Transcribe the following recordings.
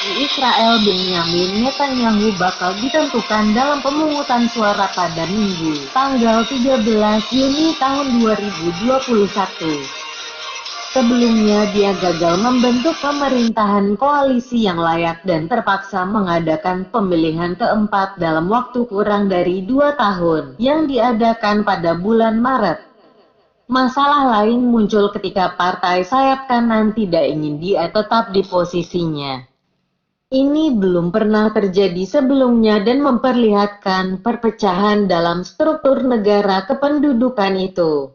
Israel Benyamin Netanyahu bakal ditentukan dalam pemungutan suara pada Minggu, tanggal 13 Juni tahun 2021. Sebelumnya dia gagal membentuk pemerintahan koalisi yang layak dan terpaksa mengadakan pemilihan keempat dalam waktu kurang dari 2 tahun, yang diadakan pada bulan Maret. Masalah lain muncul ketika partai sayap kanan tidak ingin dia tetap di posisinya. Ini belum pernah terjadi sebelumnya dan memperlihatkan perpecahan dalam struktur negara kependudukan itu.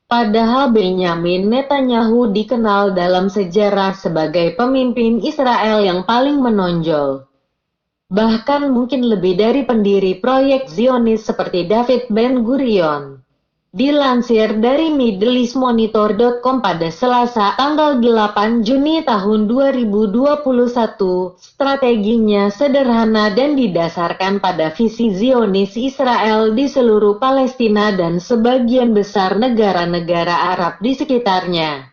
Padahal Benyamin Netanyahu dikenal dalam sejarah sebagai pemimpin Israel yang paling menonjol. Bahkan mungkin lebih dari pendiri proyek Zionis seperti David Ben-Gurion. Dilansir dari MiddleEastMonitor.com pada Selasa tanggal 8 Juni tahun 2021, strateginya sederhana dan didasarkan pada visi Zionis Israel di seluruh Palestina dan sebagian besar negara-negara Arab di sekitarnya.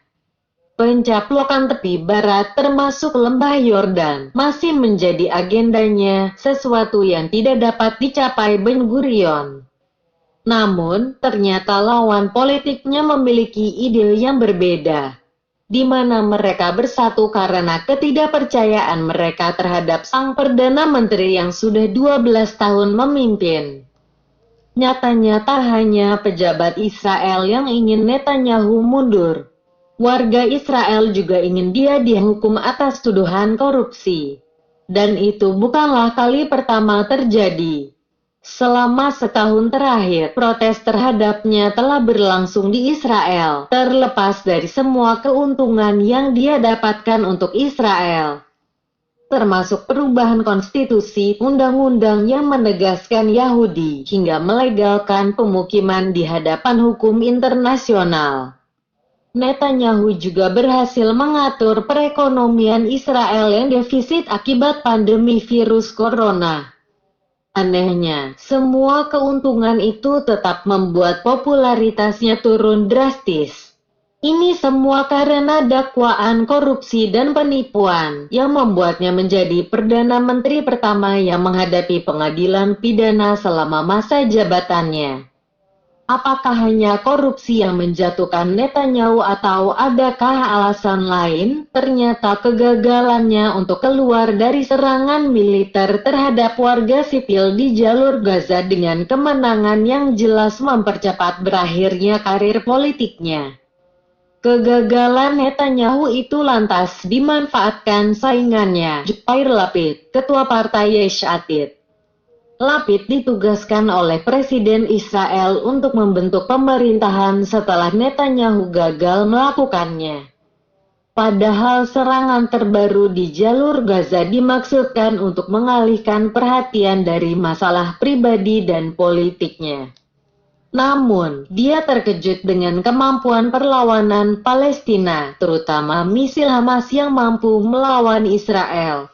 Pencaplokan tepi barat termasuk lembah Yordan masih menjadi agendanya, sesuatu yang tidak dapat dicapai Ben-Gurion. Namun, ternyata lawan politiknya memiliki ide yang berbeda, di mana mereka bersatu karena ketidakpercayaan mereka terhadap sang Perdana Menteri yang sudah 12 tahun memimpin. Nyatanya tak hanya pejabat Israel yang ingin Netanyahu mundur. Warga Israel juga ingin dia dihukum atas tuduhan korupsi. Dan itu bukanlah kali pertama terjadi. Selama setahun terakhir, protes terhadapnya telah berlangsung di Israel, terlepas dari semua keuntungan yang dia dapatkan untuk Israel. Termasuk perubahan konstitusi, undang-undang yang menegaskan Yahudi, hingga melegalkan pemukiman di hadapan hukum internasional. Netanyahu juga berhasil mengatur perekonomian Israel yang defisit akibat pandemi virus corona. Anehnya, semua keuntungan itu tetap membuat popularitasnya turun drastis. Ini semua karena dakwaan korupsi dan penipuan, yang membuatnya menjadi Perdana Menteri pertama yang menghadapi pengadilan pidana selama masa jabatannya. Apakah hanya korupsi yang menjatuhkan Netanyahu atau adakah alasan lain? Ternyata kegagalannya untuk keluar dari serangan militer terhadap warga sipil di jalur Gaza dengan kemenangan yang jelas mempercepat berakhirnya karir politiknya. Kegagalan Netanyahu itu lantas dimanfaatkan saingannya, Yair Lapid, ketua partai Yesh Atid. Lapid ditugaskan oleh Presiden Israel untuk membentuk pemerintahan setelah Netanyahu gagal melakukannya. Padahal serangan terbaru di jalur Gaza dimaksudkan untuk mengalihkan perhatian dari masalah pribadi dan politiknya. Namun, dia terkejut dengan kemampuan perlawanan Palestina, terutama misil Hamas yang mampu melawan Israel.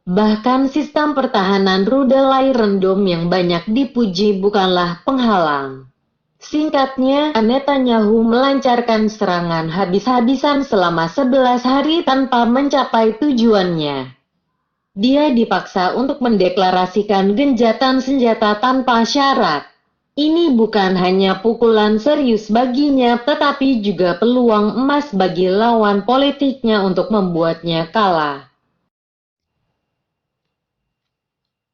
Bahkan sistem pertahanan rudal Iron Dome yang banyak dipuji bukanlah penghalang. Singkatnya, Netanyahu melancarkan serangan habis-habisan selama 11 hari tanpa mencapai tujuannya. Dia dipaksa untuk mendeklarasikan gencatan senjata tanpa syarat. Ini bukan hanya pukulan serius baginya, tetapi juga peluang emas bagi lawan politiknya untuk membuatnya kalah.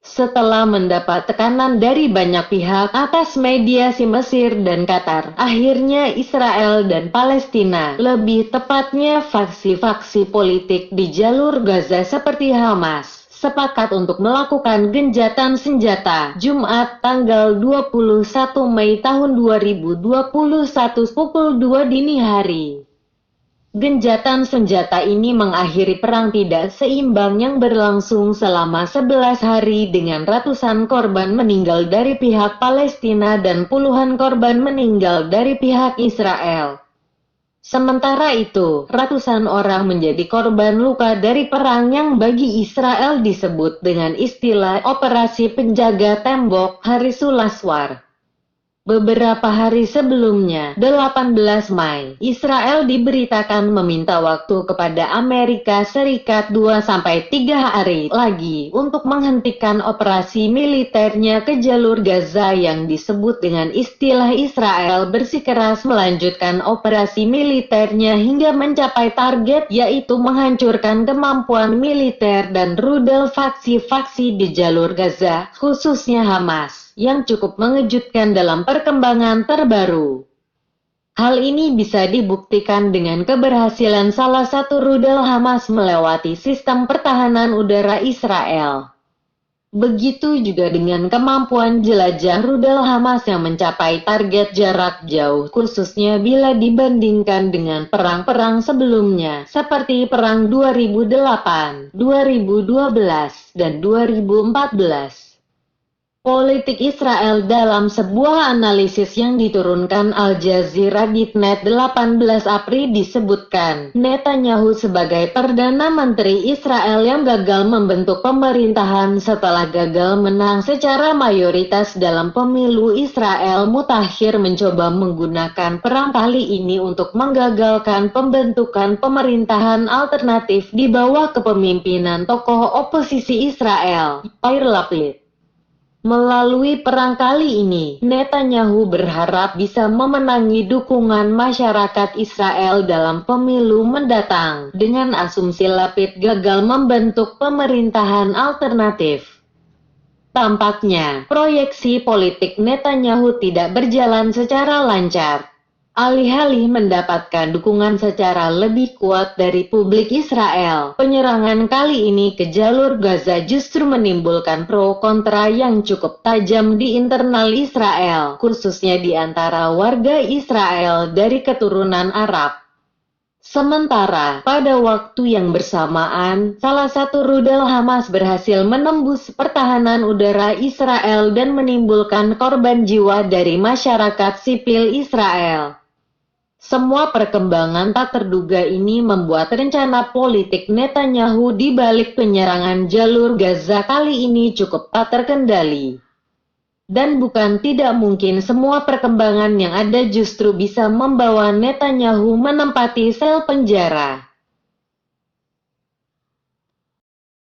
Setelah mendapat tekanan dari banyak pihak atas mediasi Mesir dan Qatar, akhirnya Israel dan Palestina, lebih tepatnya faksi-faksi politik di jalur Gaza seperti Hamas, sepakat untuk melakukan gencatan senjata Jumat tanggal 21 Mei tahun 2021 pukul 2 dini hari. Gencatan senjata ini mengakhiri perang tidak seimbang yang berlangsung selama 11 hari dengan ratusan korban meninggal dari pihak Palestina dan puluhan korban meninggal dari pihak Israel. Sementara itu, ratusan orang menjadi korban luka dari perang yang bagi Israel disebut dengan istilah Operasi Penjaga Tembok Harisul Aswar. Beberapa hari sebelumnya, 18 Mei, Israel diberitakan meminta waktu kepada Amerika Serikat 2-3 hari lagi untuk menghentikan operasi militernya ke jalur Gaza yang disebut dengan istilah Israel bersikeras melanjutkan operasi militernya hingga mencapai target, yaitu menghancurkan kemampuan militer dan rudal faksi-faksi di jalur Gaza, khususnya Hamas, yang cukup mengejutkan dalam perkembangan terbaru. Hal ini bisa dibuktikan dengan keberhasilan salah satu rudal Hamas melewati sistem pertahanan udara Israel. Begitu juga dengan kemampuan jelajah rudal Hamas yang mencapai target jarak jauh, khususnya bila dibandingkan dengan perang-perang sebelumnya, seperti Perang 2008, 2012, dan 2014. Politik Israel dalam sebuah analisis yang diturunkan Al Jazeera di Net 18 April disebutkan, Netanyahu sebagai Perdana Menteri Israel yang gagal membentuk pemerintahan setelah gagal menang secara mayoritas dalam pemilu Israel mutakhir mencoba menggunakan perang kali ini untuk menggagalkan pembentukan pemerintahan alternatif di bawah kepemimpinan tokoh oposisi Israel, Yair Lapid. Melalui perang kali ini, Netanyahu berharap bisa memenangi dukungan masyarakat Israel dalam pemilu mendatang, dengan asumsi Lapid gagal membentuk pemerintahan alternatif. Tampaknya, proyeksi politik Netanyahu tidak berjalan secara lancar. Alih-alih mendapatkan dukungan secara lebih kuat dari publik Israel, penyerangan kali ini ke jalur Gaza justru menimbulkan pro kontra yang cukup tajam di internal Israel, khususnya di antara warga Israel dari keturunan Arab. Sementara, pada waktu yang bersamaan, salah satu rudal Hamas berhasil menembus pertahanan udara Israel dan menimbulkan korban jiwa dari masyarakat sipil Israel. Semua perkembangan tak terduga ini membuat rencana politik Netanyahu di balik penyerangan jalur Gaza kali ini cukup tak terkendali. Dan bukan tidak mungkin semua perkembangan yang ada justru bisa membawa Netanyahu menempati sel penjara.